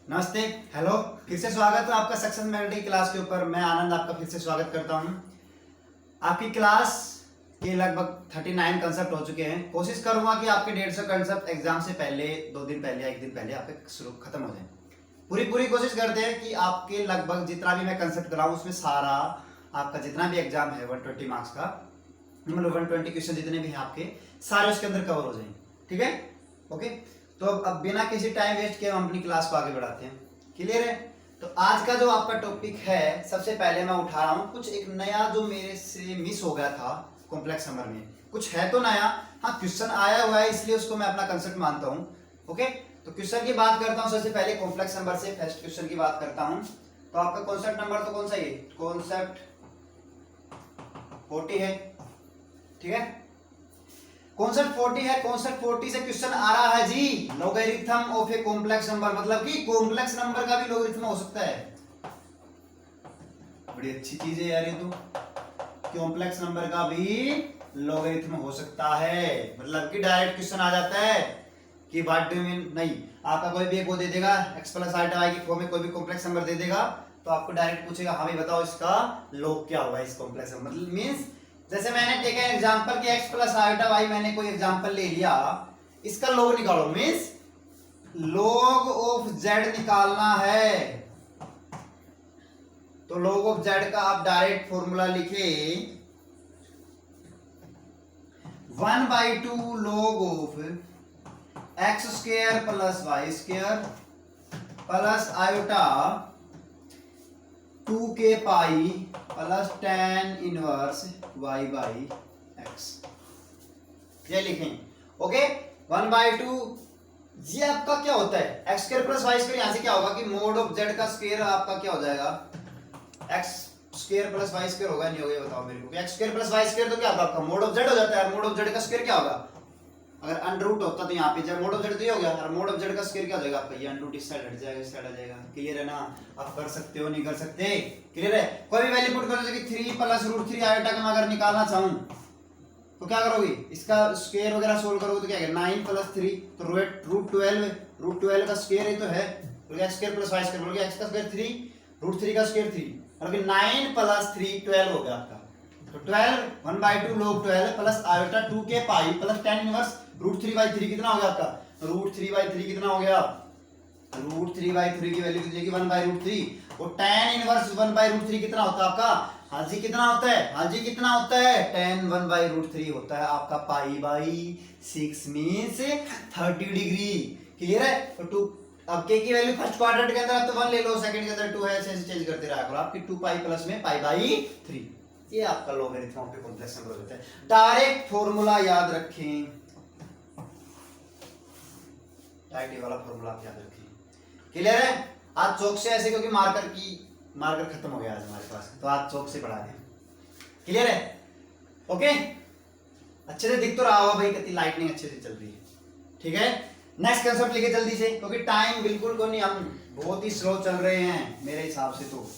नमस्ते। हेलो। फिर से स्वागत है आपका सक्सेस मेथड की क्लास के ऊपर। मैं आनंद आपका फिर से स्वागत करता हूं। आपकी क्लास के लगभग 39 कंसेप्ट हो चुके हैं। कोशिश करूंगा कि आपके 150 कंसेप्ट एग्जाम से पहले 2 दिन पहले या 1 दिन पहले आपके शुरू खत्म हो जाए। पूरी कोशिश करते हैं कि आपके लगभग जितना भी मैं कंसेप्ट कराऊं उसमें सारा आपका जितना भी एग्जाम है 120 मार्क्स का, मतलब 120 क्वेश्चन जितने भी हैं आपके सारे उसके अंदर कवर हो जाएंगे। ठीक है, ओके। तो अब बिना किसी टाइम वेस्ट किए हम अपनी क्लास को आगे बढ़ाते हैं। क्लियर है? तो आज का जो आपका टॉपिक है, सबसे पहले मैं उठा रहा हूं कुछ एक नया जो मेरे से मिस हो गया था कॉम्प्लेक्स नंबर में। कुछ है तो नया, हाँ क्वेश्चन आया हुआ है इसलिए उसको मैं अपना कंसेप्ट मानता हूं। ओके, तो क्वेश्चन की बात करता हूं। सबसे पहले कॉम्प्लेक्स नंबर से फर्स्ट क्वेश्चन की बात करता हूं। तो आपका कॉन्सेप्ट नंबर तो कौन सा है? कॉन्सेप्ट 40 है। ठीक है, कॉन्सेप्ट 40 है। कॉन्सेप्ट 40 से क्वेश्चन आ रहा है जी, logarithm of a complex number, मतलब कि कॉम्प्लेक्स नंबर का भी लॉगरिथम हो सकता है। बड़ी अच्छी चीज है यार ये तो, कॉम्प्लेक्स नंबर का भी लॉगरिथम हो सकता है। मतलब कि डायरेक्ट क्वेश्चन आ जाता है कि व्हाट डू मीन, नहीं आपका कोई भी एक वो दे देगा x प्लस आइटा y की फॉर्म में कोई भी कॉम्प्लेक्स नंबर दे देगा, तो आपको डायरेक्ट पूछेगा हाँ भाई बताओ इसका लॉग क्या होगा इस कॉम्प्लेक्स नंबर। मतलब मींस जैसे मैंने टेकन एग्जांपल कि x प्लस आइटा y, मैंने कोई एग्जांपल ले लिया, इसका लॉग निकालो। मींस लॉग ऑफ z निकालना है, तो लॉग ऑफ z का आप डायरेक्ट फॉर्मूला लिखे 1/2 log of x square plus y square plus iota 2k pi plus tan inverse y by x, ये लिखें। ओके, 1/2 ये आपका क्या होता है x square plus y square. यहां से क्या होगा कि मोड ऑफ z का स्क्वायर आपका क्या हो जाएगा, x square plus y square होगा, नहीं होगा बताओ मेरे को। x square plus y square तो क्या होगा आपका मोड ऑफ z हो जाता है। मोड ऑफ z का स्क्वायर क्या होगा, अगर अंडर रूट होता तो यहाँ पे जब मोड ऑफ z तो ये हो गया, और मोड ऑफ z का स्क्वायर क्या हो जाएगा आपका, ये अंडर रूट इस साइड हट जाएगा, इस साइड आ जाएगा। क्लियर है ना? आप कर सकते हो, नहीं कर सकते? क्लियर है? कोई भी वैल्यू पुट करो, जैसे कि 3 प्लस रूट 3 आयोटा का मैं अगर निकालना चाहूं तो क्या करोगे, इसका स्क्वायर वगैरह सोल्व करोगे तो क्या है 9 प्लस 3 तो रूट 12 का स्क्वायर ही तो है, तो x square plus y square, बोलोगे x का स्क्वायर 3 रूट 3 का स्क्वायर 3, और फिर 9 प्लस 3 12 हो गया आपका। तो 12 1/2 log 12 plus iota 2k pi plus tan inverse root 3/3 कितना हो गया आपका, रूट 3/3 कितना हो गया, रूट 3/3 की वैल्यू कितनी 1/√3, और tan इनवर्स 1/√3 कितना होता है आपका, हाँ जी कितना होता है, हाँ जी कितना होता है, tan 1/√3 होता है आपका π/6 मींस 30 डिग्री। क्लियर है? तो 2 अब k की वैल्यू फर्स्ट क्वाड्रेंट के अंदर आप तो 1 ले लो, सेकंड के अंदर 2 है, ऐसे चेंज करते रहा करो। आपकी 2π प्लस में π/3, ये आपका लॉगरिथम ऑफ कॉम्प्लेक्स नंबर होता है। डायरेक्ट फॉर्मूला याद रखें, डायरेक्ट वाला फॉर्मूला आप याद रखें। क्लियर है? आज चौक से ऐसे, क्योंकि मार्कर खत्म हो गया आज हमारे पास, तो आज चौक से पढ़ा रहे हैं। क्लियर है? ओके, अच्छे से दिख तो रहा होगा भाई, कितनी लाइटनिंग अच्छे से चल रही है। ठीक है, नेक्स्ट कंसेप्ट लिखे जल्दी से, क्योंकि टाइम बिल्कुल को नहीं, हम बहुत ही स्लो चल रहे हैं मेरे हिसाब से तो,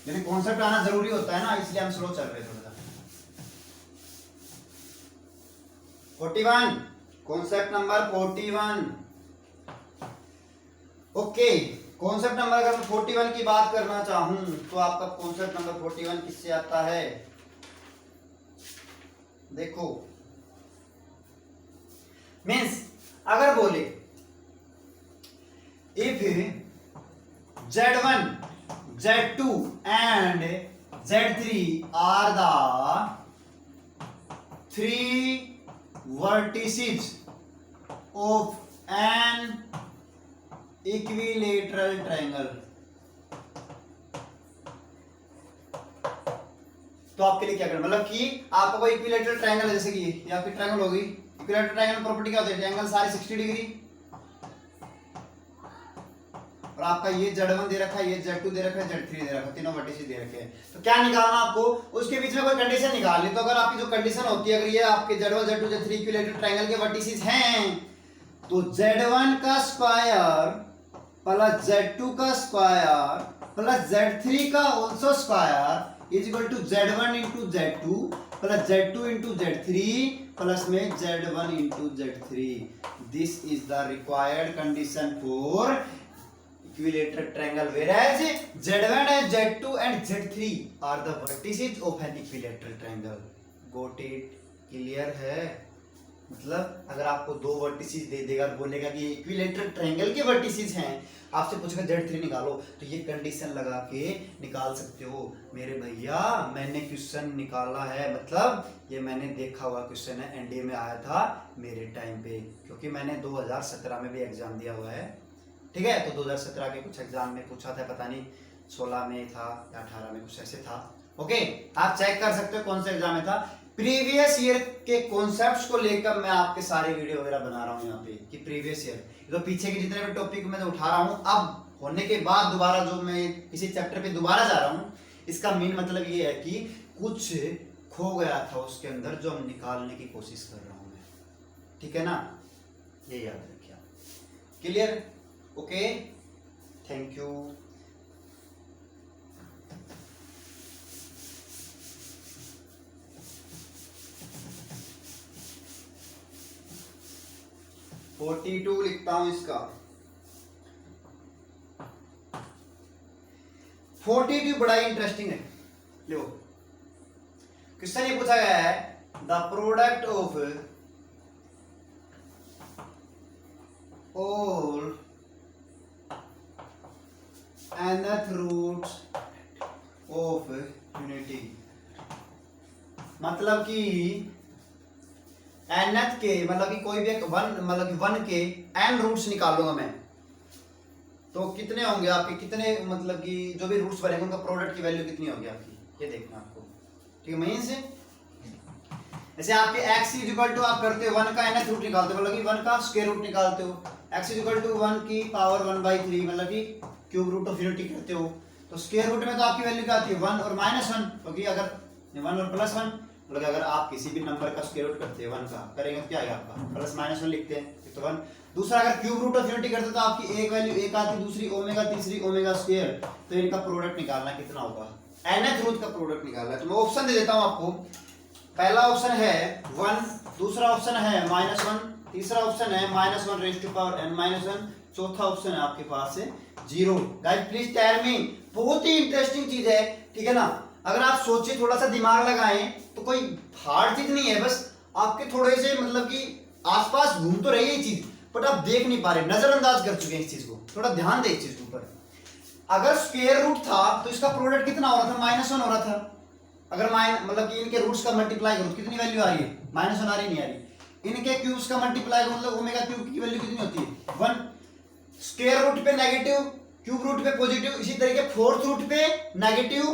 लेकिन कॉन्सेप्ट आना जरूरी होता है ना, इसलिए हम स्लो चल रहे हैं थोड़ा सा। 41 concept number 41। Okay, concept number अगर मैं 41 की बात करना चाहूं तो आपका कॉन्सेप्ट नंबर 41 किससे आता है, देखो मीन्स अगर बोले if Z1 Z2 and Z3 are the 3 vertices of an equilateral triangle, तो आपके लिए क्या करना, मतलब कि आपका कोई इक्विलेटरल ट्रायंगल है, जैसे कि ये आपकी ट्रायंगल होगी। इक्विलेटरल ट्रायंगल प्रॉपर्टी क्या होती है, ट्रायंगल सारे 60 डिग्री, और आपका ये Z1 दे रखा है, ये Z2 दे रखा है, Z3 दे रखा है, तीनों वर्टिसेस दे रखे हैं। तो क्या निकालना आपको, उसके बीच में कोई कंडीशन निकालनी। तो अगर आपकी जो कंडीशन होती है, अगर ये आपके Z1 Z2 Z3 equilateral triangle के वर्टिसेस हैं, तो Z1 का स्क्वायर प्लस Z2 का स्क्वायर प्लस Z3 का also square is equal to Z1 into Z2 plus Z2 into Z3 plus में Z1 into Z3। This is the required condition for equilateral triangle whereas Z1 and Z2 and Z3 are the vertices of an equilateral triangle। Got it? Clear है? मतलब अगर आपको दो vertices दे देगा, बोलेगा कि equilateral triangle के वर्टिसेस हैं, आपसे पूछेगा Z3 निकालो, तो ये कंडीशन लगा के निकाल सकते हो। मेरे भैया मैंने क्वेश्चन निकाला है, मतलब ये मैंने देखा हुआ क्वेश्चन है, एनडीए में आया था मेरे टाइम पे, क्योंकि मैंने 2017 में भी एग्जाम दिया हुआ है। ठीक है, तो 2017 के कुछ एग्जाम में पूछा था, पता नहीं 16 में था या 18 में, कुछ ऐसे था। ओके, आप चेक कर सकते हो कौन सा एग्जाम में था। प्रीवियस ईयर के कॉन्सेप्ट्स को लेकर मैं आपके सारे वीडियो वगैरह बना रहा हूँ यहाँ पे, कि प्रीवियस ईयर तो पीछे के जितने भी टॉपिक मैं उठा रहा हूँ, अब होने के बाद दोबारा जो मैं किसी चैप्टर पे दोबारा जा रहा हूँ, इसका मेन मतलब ये है कि कुछ खो गया था उसके अंदर, जो हम निकालने की कोशिश कर रहा हूँ मैं। ठीक है ना, ये याद रखिए। Clear? Okay, thank you. Forty 42 लिखता हूं इसका। 42 बड़ा ही इंटरेस्टिंग है। लो, क्वेश्चन ये पूछा गया है, the product of all nth roots of unity, मतलब कि nth के, मतलब कि कोई भी एक वन, मतलब कि वन के n रूट्स निकालूंगा मैं, तो कितने होंगे आपके, कितने मतलब कि जो भी रूट्स बनेंगे उनका प्रोडक्ट की वैल्यू कितनी होगी आपकी, ये देखना आपको। ठीक है, मींस जैसे आपके x इज इक्वल टू, आप करते हो 1 का nth रूट निकालते हो, मतलब कि 1 का स्क्वायर रूट निकालते हो, x इज इक्वल टू 1 की पावर 1/3, मतलब कि क्यूब रूट ऑफ यूनिटी करते हो, तो स्क्वायर रूट में तो आपकी वैल्यू क्या आती है 1 और -1, क्योंकि अगर 1 और +1, मतलब अगर आप किसी भी नंबर का स्क्वायर रूट करते हैं 1 का करेंगे तो क्या आएगा आपका +-1 लिखते हैं, तो 1। दूसरा अगर क्यूब रूट ऑफ यूनिटी करते तो आपकी एक वैल्यू एक आती, दूसरी ओमेगा, तीसरी ओमेगा स्क्वायर, तो इनका प्रोडक्ट निकालना कितना होगा, nth रूट का प्रोडक्ट निकालना है। तो मैं ऑप्शन दे देता हूं आपको। पहला ऑप्शन है 1, दूसरा ऑप्शन है -1, तीसरा ऑप्शन है -1⁻n−1, चौथा ऑप्शन है आपके पास है 0। गाइस प्लीज टेल मी, बहुत ही इंटरेस्टिंग चीज है। ठीक है ना, अगर आप सोचिए, थोड़ा सा दिमाग लगाएं, तो कोई हार्ड चीज नहीं है, बस आपके थोड़े से मतलब कि आसपास घूम तो रही है चीज, बट आप देख नहीं पा रहे, नजरअंदाज कर चुके हैं इस चीज को। थोड़ा ध्यान दे इस चीज के ऊपर। अगर स्क्वायर रूट था तो इसका प्रोडक्ट कितना हो रहा था, -1 हो रहा था। अगर मतलब कि इनके रूट्स का मल्टीप्लाई करो तो कितनी वैल्यू आ रही है, -1 आ रही, नहीं आ रही। इनके क्यूब्स का मल्टीप्लाई करो, मतलब ओमेगा क्यूब की वैल्यू कितनी होती है 1। स्क्वायर रूट पे नेगेटिव, क्यूब रूट पे पॉजिटिव, इसी तरीके फोर्थ रूट पे नेगेटिव,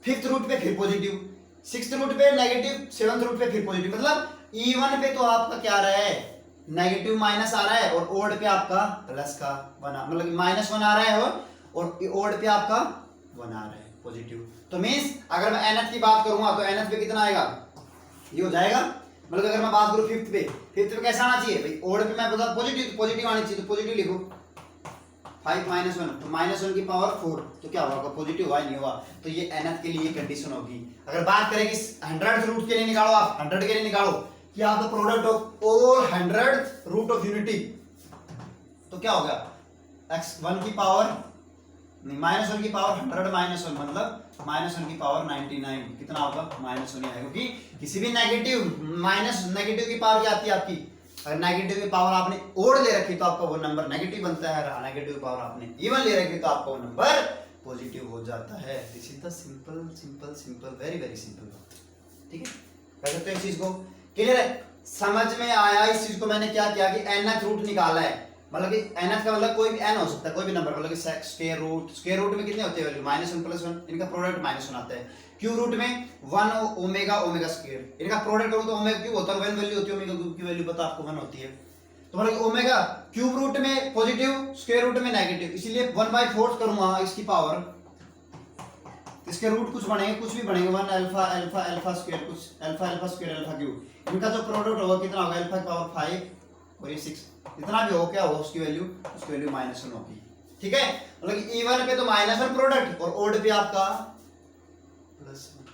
फिफ्थ रूट पे फिर पॉजिटिव, सिक्स्थ रूट पे नेगेटिव, सेवंथ रूट पे फिर पॉजिटिव। मतलब E1 पे तो आपका क्या आ रहा है, नेगेटिव माइनस आ रहा है, और ओड पे आपका प्लस का 1, मतलब -1 आ रहा है, और ओड पे आपका 1 आ रहा है पॉजिटिव। तो मींस अगर मैं nth की बात करूंगा तो nth पे कितना आएगा, ये हो जाएगा। मतलब अगर मैं बात करूं फिफ्थ पे कैसा आना चाहिए भाई, ओड पे मैं बता पॉजिटिव आनी चाहिए, तो पॉजिटिव लिखो। 5 -1, तो -1 की पावर 4, तो क्या होगा, पॉजिटिव हुआ नहीं हुआ, तो ये nth के लिए कंडीशन होगी। अगर बात करें कि 100th रूट के लिए निकालो, आप 100 के लिए निकालो कि आप the product of all 100th root of unity, तो क्या होगा, x1 की पावर नहीं, -1 की पावर 100 -1, मतलब -1 की पावर 99, कितना होगा, -1 आएगा, क्योंकि किसी भी नेगेटिव की पावर क्या आती है आपकी, अगर नेगेटिव की पावर आपने ओड ले रखी तो आपका वो नंबर नेगेटिव बनता है, नेगेटिव की पावर आपने इवन ले रखी तो आपका वो नंबर पॉजिटिव हो जाता है। This is the simple very very simple बात। ठीक है, कर सकते हैं इस चीज को, क्लियर है, समझ में आया। इस चीज को मैंने क्या किया कि nth रूट निकाला है, मतलब कि nth का मतलब कोई भी n हो सकता है, कोई भी नंबर, मतलब कि स्क्वायर रूट में कितने होते हैं वैल्यू, -1 + 1, इनका प्रोडक्ट -1 आता है। क्यूब रूट में 1 ओमेगा स्क्वायर, इनका प्रोडक्ट करूं तो ओमेगा क्यूब होता है, 1 वैल्यू होती है, ओमेगा क्यूब की वैल्यू पता आपको 1 होती है। तो मतलब ओमेगा क्यूब रूट में पॉजिटिव, स्क्वायर रूट में नेगेटिव, इसलिए 1/4 करूंगा इसकी पावर, इसके रूट कुछ बनेंगे, कुछ भी बनेंगे, 1 अल्फा स्क्वायर, कुछ अल्फा स्क्वायर अल्फा क्यूब, इनका जो प्रोडक्ट होगा कितना होगा, अल्फा की पावर 5 और ये 6, जितना भी हो क्या हो उसकी वैल्यू -1 होगी। ठीक है, मतलब E1 पे तो -1 प्रोडक्ट और ओड पे आपका +1।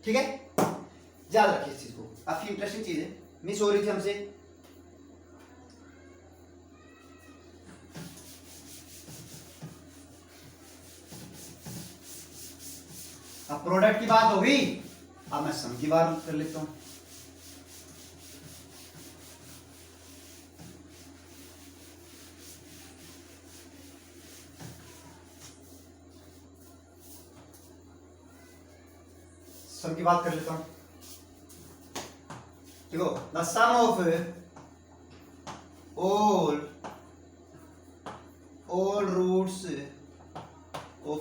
ठीक है, याद रखिए इस चीज को, काफी इंटरेस्टिंग चीज है, मिस हो रही थी हमसे। अब प्रोडक्ट की बात होगी, अब मैं सम की बात कर लेता हूं। सम की बात कर लेता हूं। देखो, the sum of all roots of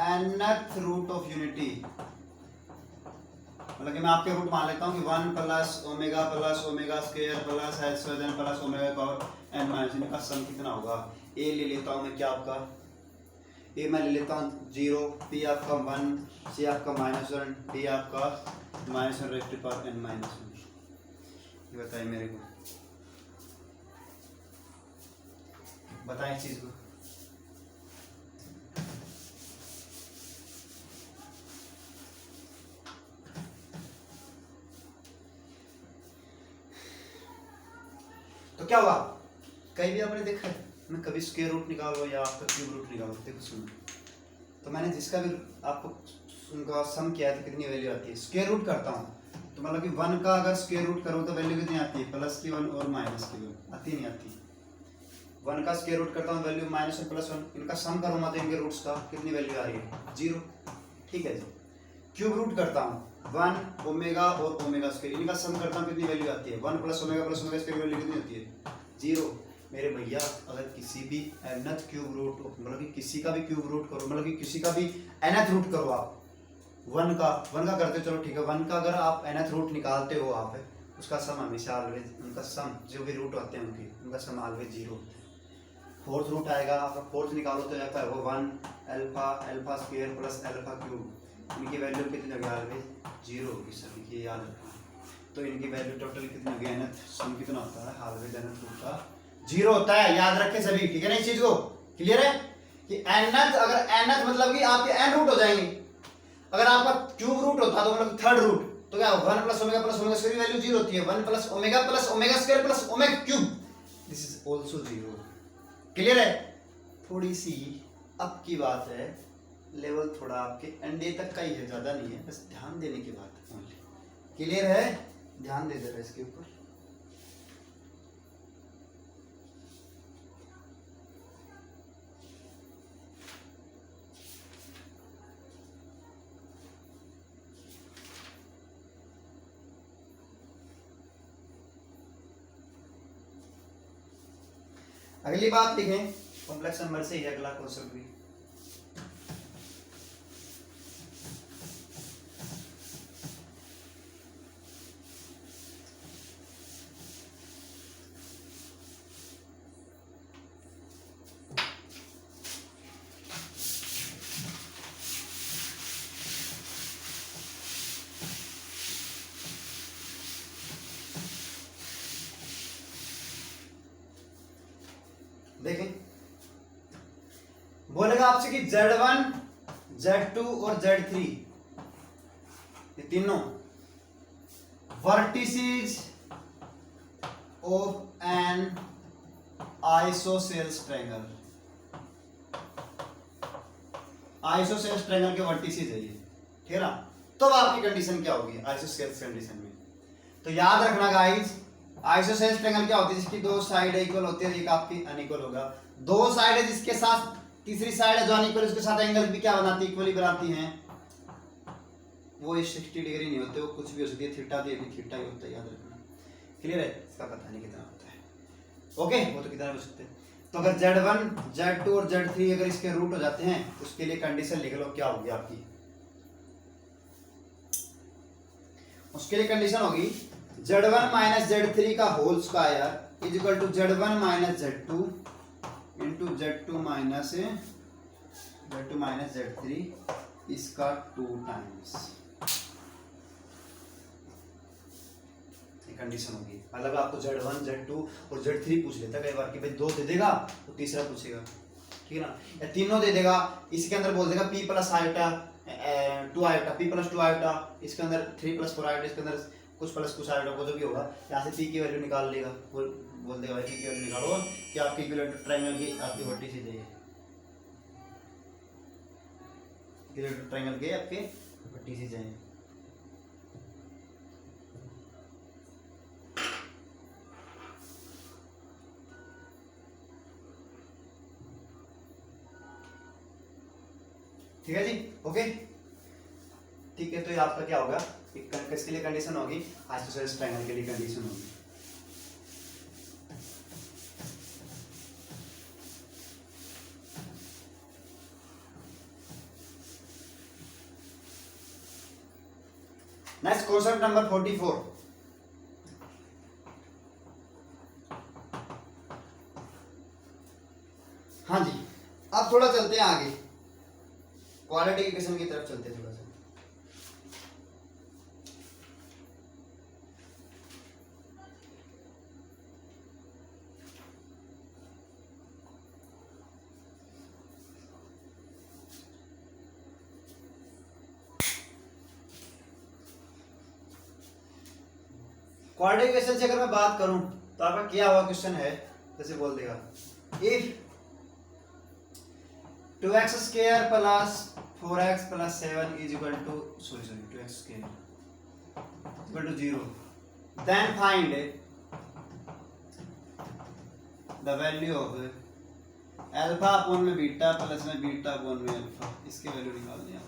nth root of unity, मतलब कि मैं आपके रूट मान लेता हूँ कि 1 plus omega square plus h square plus omega power n minus, इनका सम कितना होगा। ए ले लेता हूँ मैं, क्या आपका ए मैं ले लेता हूँ 0, पी आपका 1, सी आपका -1, डी आपका -1 raise to power n minus 1। ये बताइए मेरे को, बताएं इस चीज को। तो क्या हुआ, कहीं भी आपने देखा है मैं कभी स्क्वायर रूट निकालो या आपका क्यूब रूट निकालो, देखो सुनो, तो मैंने जिसका भी आपको उनका सम किया था कितनी वैल्यू आती है, स्क्वायर रूट करता हूँ तो मतलब कि 1 का अगर स्क्वायर रूट करूँ तो वैल्यू कितनी आती है, +1 और -1 आती नहीं आती। 1 का स्क्वायर रूट करता हूँ वैल्यू -1 +1, इनका सम करूँगा तो इनके रूट्स का कितनी वैल्यू आ रही है, 0। ठीक है जी। क्यूब रूट करता हूँ 1 ओमेगा और ओमेगा स्क्वायर, इनका सम करता हूँ कितनी वैल्यू आती है, 1 + ओमेगा स्क्वायर वैल्यू कितनी होती है, 0। मेरे भैया अगर किसी भी nth क्यूब रूट, मतलब कि किसी का भी क्यूब रूट करो, मतलब कि किसी का भी nth रूट करो आप, 1 का करते हो, चलो ठीक है, 1 का अगर आप nth रूट निकालते हो आप, उसका सम हमेशा ऑलवेज, उनका सम जो भी रूट होते हैं उनका सम ऑलवेज 0 होता है। फोर्थ रूट आएगा, अगर फोर्थ निकालो तो जाता है वो 1 alpha square plus alpha cube, इनकी वैल्यू कितनी होगी, ऑलवेज 0 होगी सभी की, याद रखना। तो इनकी वैल्यू टोटल कितनी होगी, nth सम कितना होता है, ऑलवेज nth रूट का 0 होता है, याद रखें सभी, ठीक है ना, इस चीज को क्लियर है कि nth, अगर nth मतलब कि आपके n रूट हो जाएंगे, अगर आपका क्यूब रूट होता तो मतलब थर्ड रूट, तो क्या 1 + ओमेगा स्क्वायर की वैल्यू 0 होती है, 1 + omega square plus omega cube, this is also 0। Clear है। थोड़ी सी अब की बात है, लेवल थोड़ा आपके एनडीए तक का ही है, ज्यादा नहीं है, बस ध्यान देने की बात है ओनली। क्लियर है, ध्यान दे जरा इसके ऊपर। अगली बात लिखें, कॉम्प्लेक्स नंबर से ही अगला क्वेश्चन भी। देखें, बोलेगा आपसे कि Z1, Z2 और Z3 ये तीनों vertices of N isosceles triangle, isosceles triangle के वर्टिसेस है ये, ठीक है ना। तो आपकी कंडीशन क्या होगी आइसोसेल्स कंडीशन में, तो याद रखना गाइस, आइसोसेल्स ट्रायंगल क्या होती है, जिसकी दो साइड इक्वल होती है, एक आपकी अनइक्वल होगा, दो साइड है जिसके साथ तीसरी साइड है जो अनइक्वल, उसके साथ एंगल भी क्या बनाती है, इक्वली बनाती हैं, वो 60 डिग्री नहीं होते, वो कुछ भी हो सकती है, थीटा भी थीटा ही होता है, याद रखना। क्लियर है, इसका पता नहीं कितना होता है, ओके, वो तो कितना हो सकते हैं। तो अगर Z1, Z2 और Z3 अगर इसके रूट हो जाते हैं, उसके लिए कंडीशन लिख लो, क्या होगी आपकी, उसके लिए कंडीशन होगी Z1 - Z3 का whole square is equal to Z1 - Z2 into Z2 - Z3 इसका 2 टाइम्स, कंडीशन होगी। मतलब आपको Z1, Z2 और Z3 पूछ लेता है कई बार कि भाई 2 दे देगा तो तीसरा पूछेगा, ठीक है ना, या तीनों दे देगा, इसके अंदर बोल देगा P + iota 2 iota p plus 2 iota, इसके अंदर 3 प्लस 4 आयोटा, इसके अंदर कुछ प्लस कुछ आयोटा को जो भी होगा यहाँ से p की वैल्यू निकाल लेगा, बोल देगा भाई p की वैल्यू निकालो कि आपके इक्विलेटरल ट्रायंगल की आपकी वर्टिसिस चाहिए, इक्विलेटरल ट्रायंगल के आपके वर्टिसिस चाहिए। ठीक है जी, ओके ठीक है। तो ये आपका क्या होगा, किसके लिए कंडीशन होगी, आइसोसेलेस ट्रायंगल के लिए कंडीशन होगी। Next concept number 44। हाँ जी, अब थोड़ा चलते हैं आगे, क्वालिटी इक्वेशन की तरफ चलते हैं थोड़ा सा। क्वाड्रेटिक इक्वेशन से अगर मैं बात करूं तो आपका क्या हुआ क्वेश्चन है, जैसे बोल देगा if 2x square plus 4x plus 7 is equal to 2x square equal to 0, then find the value of alpha upon में बीटा प्लस में बीटा अपॉन में अल्फा, इसकी वैल्यू निकालनी है।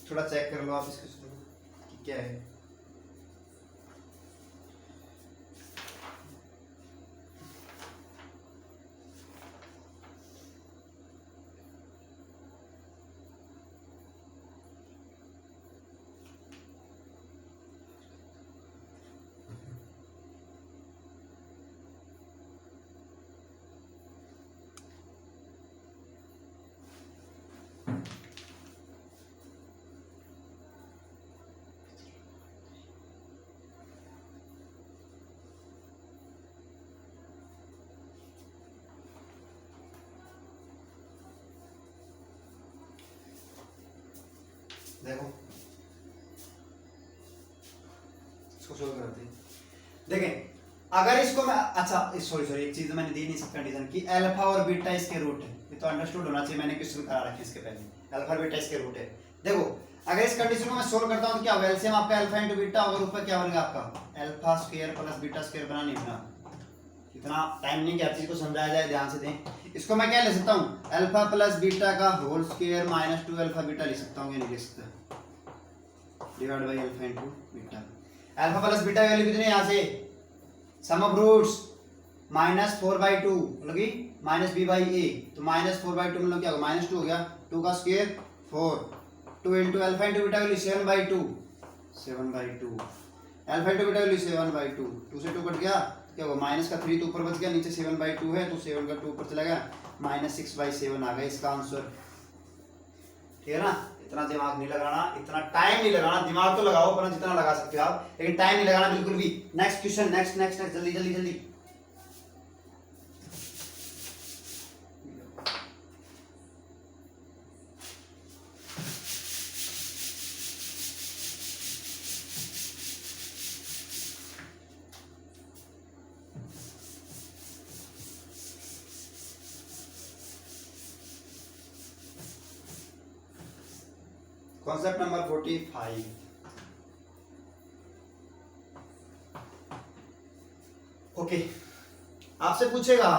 थोड़ा चेक कर लो आप इसको कि क्या है। देखो इसको सोल्व करते हैं। देखें अगर इसको मैं सॉरी एक चीज मैंने दी नहीं सब कंडीशन की, अल्फा और बीटा इसके रूट है, ये तो अंडरस्टूड होना चाहिए, मैंने क्वेश्चन करा रखा है इसके पहले, अल्फा और बीटा इसके रूट है। देखो अगर इस कंडीशन को मैं सोल्व करता हूं तो क्या होगा, एलसीएम आपका अल्फा इनटू बीटा और ऊपर क्या बनेगा आपका alpha square plus beta square बना नहीं बना। इतना टाइम नहीं कि हर चीज को समझाया जाए, ध्यान से दें। इसको मैं क्या ले सकता हूं, अल्फा प्लस बीटा का whole square minus 2 alpha beta लिख सकता हूं, ये नहीं लिख सकता, divide by alpha into beta. Alpha plus beta value कितनी है यहाँ से, सम ऑफ रूट्स -4/2 मतलब कि माइनस बी बाई ए, तो -4/2 मतलब क्या होगा -2 हो गया, 2 का square 4, 2 into alpha into beta value 7/2, 7/2 alpha into beta value 7/2, 2 से 2 कट गया, क्या होगा माइनस का 3 तो ऊपर बच गया, नीचे 7/2 है तो 7 का 2 ऊपर चला गया, -6/7 आ गया इसका आंसर। ठीक है ना, इतना दिमाग नहीं लगाना, इतना टाइम नहीं लगाना, दिमाग तो लगाओ पर जितना लगा सकते हो आप, लेकिन टाइम नहीं लगाना बिल्कुल भी। Next question, next next next, जल्दी जल्दी जल्दी। Concept number 45। ओके, आपसे पूछेगा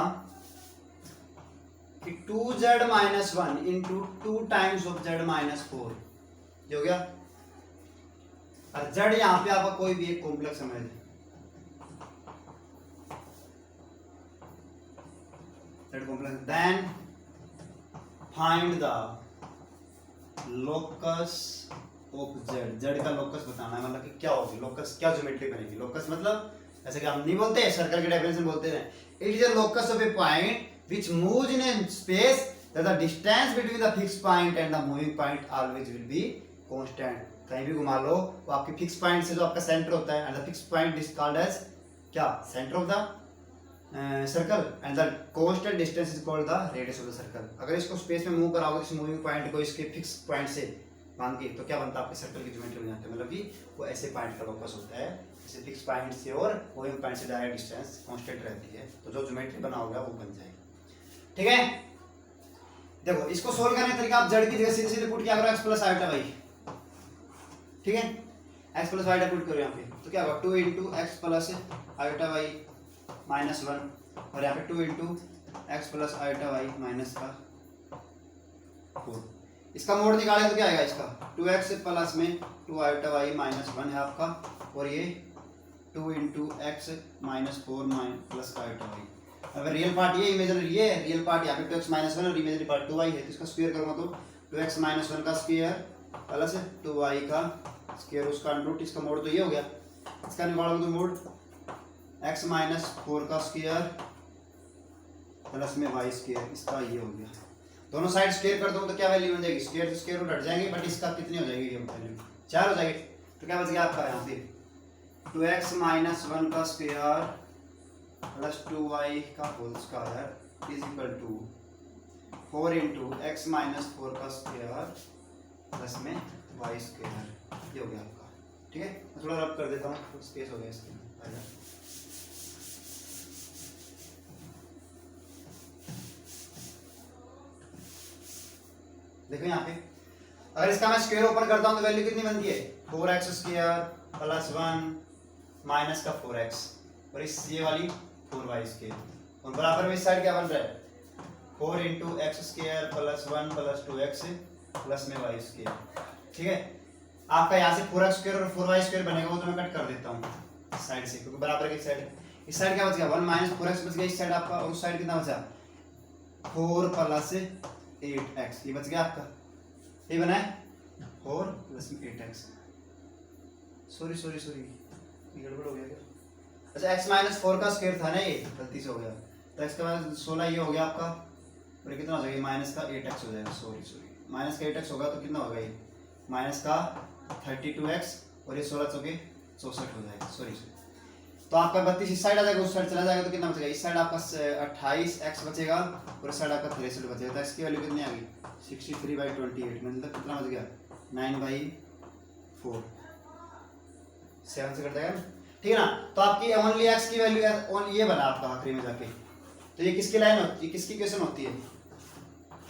कि 2z-1 into 2 times of z-4 ये हो गया, और z यहां पे आपका कोई भी एक कॉम्प्लेक्स समझ है, z complex, then find the locus of z, z का लोकस बताना है, मतलब कि क्या होगी लोकस, क्या ज्योमेट्री बनेगी। लोकस मतलब ऐसे कि हम नहीं बोलते सर्कल के डेफिनेशन बोलते हैं, it is a locus of A point which moves in A space that the distance between the fix point and the moving point always will be constant. कहीं भी घुमा लो वो आपके फिक्स पॉइंट से जो आपका सेंटर होता है, and the fix point is called as क्या, centre of the circle and the constant distance is called the radius of the circle. अगर इसको स्पेस में मूव कराओगे इस मूविंग पॉइंट को इसके फिक्स पॉइंट से बांध के तो क्या बनता है आपके सर्कल की ज्योमेट्री बन जाती है, मतलब कि वो ऐसे पॉइंट का फोकस होता है, जैसे फिक्स पॉइंट से और मूविंग पॉइंट से डायरेक्ट डिस्टेंस कांस्टेंट रहती है, तो जो ज्योमेट्री बना होगा वो बन जाएगी। ठीक है, देखो इसको सोल्व करने का तरीका, आप जड़ की जगह सीधे सीधे पुट किया करो x प्लस आयोटा वाई। ठीक है, x प्लस आयोटा पुट करो यहाँ पे, तो क्या होगा 2 into x plus iota y minus 1, और यहाँ पे 2 into x plus iota y minus का 4। इसका मोड निकालें तो क्या आएगा, इसका 2x प्लस में 2 आयोटा वाई माइनस 1 है आपका, और ये 2 इंटू एक्स माइनस 4 प्लस का आयोटा वाई। अगर रियल पार्ट ये इमेजिनरी ये रियल पार्ट यहाँ पे 2x माइनस 1 और इमेजिनरी पार्ट 2y है, तो इसका स्क्वायर करूँगा तो 2x माइनस 1 का स्क्वायर प्लस 2y का स्क्वायर, उसका अंडर इसका मोड तो ये हो गया। इसका निकालोगे तो मोड x माइनस 4 का स्क्वायर प्लस में y स्क्वायर, इसका ये हो गया। दोनों साइड स्क्वायर कर दो तो क्या वैल्यू बन जाएगी, स्क्वायर से स्क्वायर रूट हट जाएंगे, बट इसका कितनी हो जाएगी वैल्यू 4 हो जाएगी। तो क्या बच गया आपका यहाँ पे 2x माइनस 1 का स्क्वायर प्लस 2y का whole square is equal to 4 into x minus 4 का स्क्वायर प्लस में y स्क्वायर, ये हो गया आपका। ठीक है, मैं थोड़ा रब कर देता हूँ, तो स्पेस हो गया इसके अंदर। देखो यहाँ पे अगर इसका मैं स्क्वायर ओपन करता हूँ तो वैल्यू कितनी बनती है 4x स्क्वायर प्लस 1 माइनस का 4x, और इस ये वाली 4y स्क्वायर, और बराबर में इस साइड क्या बन रहा है 4 into x square plus 1 plus 2x plus में y स्क्वायर। ठीक है, आपका यहाँ से 4x स्क्वायर और 4y स्क्वायर बनेगा, वो तो मैं कट कर देता हूँ इस साइड से, क्योंकि बराबर की साइड है। इस साइड क्या बच गया 1 माइनस 4x बच गया इस साइड आपका, और उस साइड कितना बचा 4 प्लस 8x, ये बच गया आपका, ये बना है 4 प्लस 8x। सॉरी गड़बड़ हो गया क्या, अच्छा x माइनस 4 का स्क्वायर था ना, ये गलती से हो गया, तो x के बाद 16 ये हो गया आपका, और कितना हो जाएगा माइनस का 8x हो जाएगा, सॉरी माइनस का 8x होगा तो कितना होगा ये माइनस का 32x, और ये 16 चौके 64 हो जाएगा, सॉरी। तो आपका 32 इस साइड आ जाएगा, उस साइड चला जाएगा तो कितना बचेगा, इस साइड आपका 28x बचेगा और इस साइड आपका 63 बचेगा, तो x की वैल्यू कितनी आ गई 63/28, मतलब कितना बच गया 9/4, 7 से कट जाएगा, ठीक है ना। तो आपकी ओनली x की वैल्यू ये बना आपका आखिरी में जाके, तो ये किसकी लाइन होती है, किसकी इक्वेशन होती है,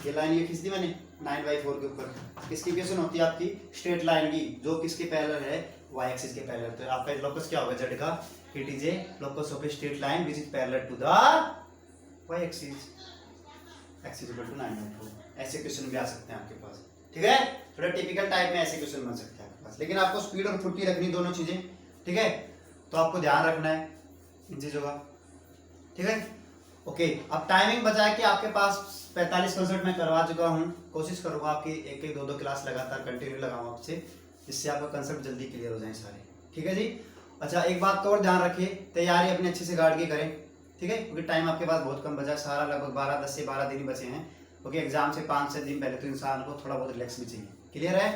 ये लाइन ये खींच दी मैंने 9/4 के ऊपर, किसकी इक्वेशन होती है आपकी स्ट्रेट लाइन की, जो किसके पैरेलल है y एक्सिस के पैरेलल। तो आपका लोकस क्या होगा z का, it is a locus of a straight line which is parallel to the y axis, x equal to 9/4। ऐसे क्वेश्चन भी आ सकते हैं आपके पास, ठीक है, थोड़ा टिपिकल टाइप में ऐसे क्वेश्चन बन सकते हैं आपके पास, लेकिन आपको स्पीड और फुर्ती रखनी दोनों चीजें, ठीक है, तो आपको ध्यान रखना है इन चीजों का, ठीक है। ओके, अब टाइमिंग बचा कि आपके पास 45 कंसर्ट मैं करवा चुका हूँ, कोशिश करूँगा आपकी एक एक दो क्लास लगातार कंटिन्यू लगाऊँ आपसे, जिससे आपका कंसेप्ट जल्दी क्लियर हो जाए सारे, ठीक है जी। अच्छा, एक बात तो और ध्यान रखिए, तैयारी अपने अच्छे से गार्ड के करें, ठीक है, क्योंकि टाइम आपके पास बहुत कम बचा, सारा लगभग 10 से 12 दिन ही बचे हैं, ओके। एग्जाम से 5-6 दिन पहले तो इंसान को थोड़ा बहुत रिलैक्स भी चाहिए, क्लियर है,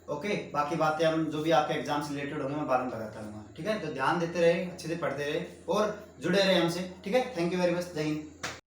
ओके। बाकी बातें हम जो भी आपके एग्जाम से रिलेटेड होंगे मैं बाद में बताता रहूँगा, ठीक है। तो ध्यान देते रहे, अच्छे से पढ़ते रहे और जुड़े रहे हमसे, ठीक है। थैंक यू वेरी मच, जय हिंद।